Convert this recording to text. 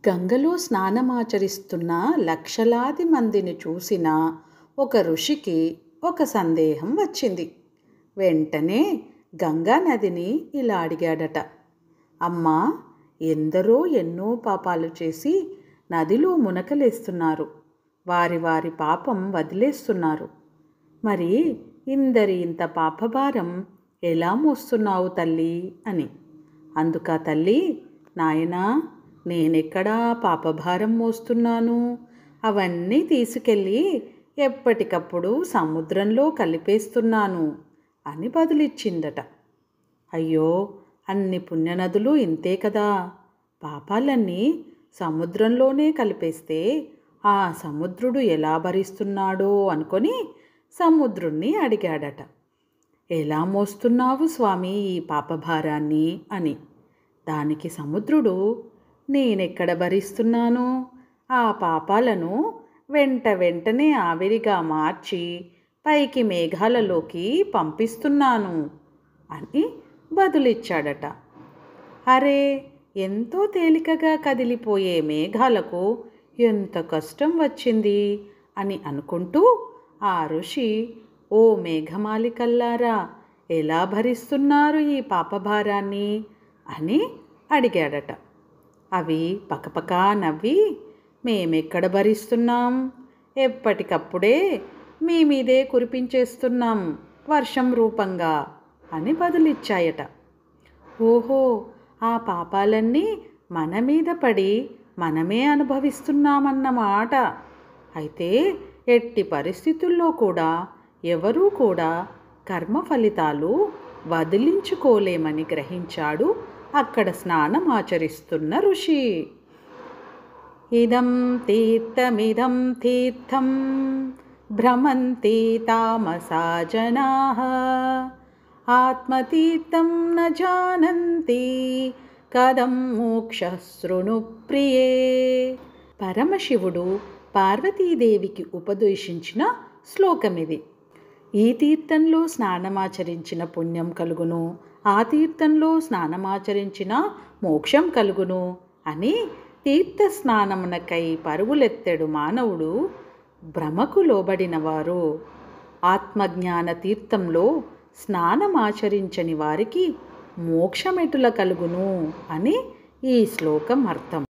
గంగలో స్నానమాచరిస్తున్న లక్షలాది మందిని చూసిన ఒక ఋషికి ఒక సందేహం వచ్చింది. వెంటనే గంగా నదిని ఇలా అడిగాడట. అమ్మా, ఎందరో ఎన్నో పాపాలు చేసి నదిలో మునకలేస్తున్నారు. వారి వారి పాపం వదిలేస్తున్నారు. మరి ఇంత పాపభారం ఎలా మోస్తున్నావు తల్లి అని. అందుక తల్లి, నాయనా, నేనెక్కడా పాపభారం మోస్తున్నాను? అవన్నీ తీసుకెళ్ళి ఎప్పటికప్పుడు సముద్రంలో కలిపేస్తున్నాను అని బదులిచ్చిందట. అయ్యో, అన్ని పుణ్యనదులు ఇంతే కదా, పాపాలన్నీ సముద్రంలోనే కలిపేస్తే ఆ సముద్రుడు ఎలా భరిస్తున్నాడో అనుకొని సముద్రుణ్ణి అడిగాడట. ఎలా మోస్తున్నావు స్వామి ఈ పాపభారాన్ని అని. దానికి సముద్రుడు, నేనెక్కడ భరిస్తున్నాను? ఆ పాపాలను వెంటనే ఆవిరిగా మార్చి పైకి మేఘాలలోకి పంపిస్తున్నాను అని బదులిచ్చాడట. అరే, ఎంతో తేలికగా కదిలిపోయే మేఘాలకు ఎంత కష్టం వచ్చింది అని అనుకుంటూ ఆ ఋషి, ఓ మేఘమాలికల్లారా, ఎలా భరిస్తున్నారు ఈ పాపభారాన్ని అని అడిగాడట. అవి పకపకా నవ్వి, మేమెక్కడ భరిస్తున్నాం, ఎప్పటికప్పుడే మీ మీదే కురిపించేస్తున్నాం వర్షం రూపంగా అని బదులిచ్చాయట. ఓహో, ఆ పాపాలన్నీ మన మీద పడి మనమే అనుభవిస్తున్నామన్నమాట. అయితే ఎట్టి పరిస్థితుల్లో కూడా ఎవరూ కూడా కర్మ ఫలితాలు వదిలించుకోలేమని గ్రహించాడు అక్కడ స్నానమాచరిస్తున్న ఋషి. ఇదం తీర్థమిదం తీర్థం భ్రమంతి తామసా జనాః ఆత్మతీర్థం న జానంతి కదం మోక్షః శృణు ప్రియే. పరమశివుడు పార్వతీదేవికి ఉపదేశించిన శ్లోకమిది. ఈ తీర్థంలో స్నానమాచరించిన పుణ్యం కలుగును, ఆ తీర్థంలో స్నానమాచరించిన మోక్షం కలుగును అని తీర్థ స్నానమునకై పరుగులెత్తెడు మానవుడు భ్రమకు లోబడినవారు. ఆత్మజ్ఞాన తీర్థంలో స్నానమాచరించని వారికి మోక్షమెటుల కలుగును అని ఈ శ్లోకం అర్థం.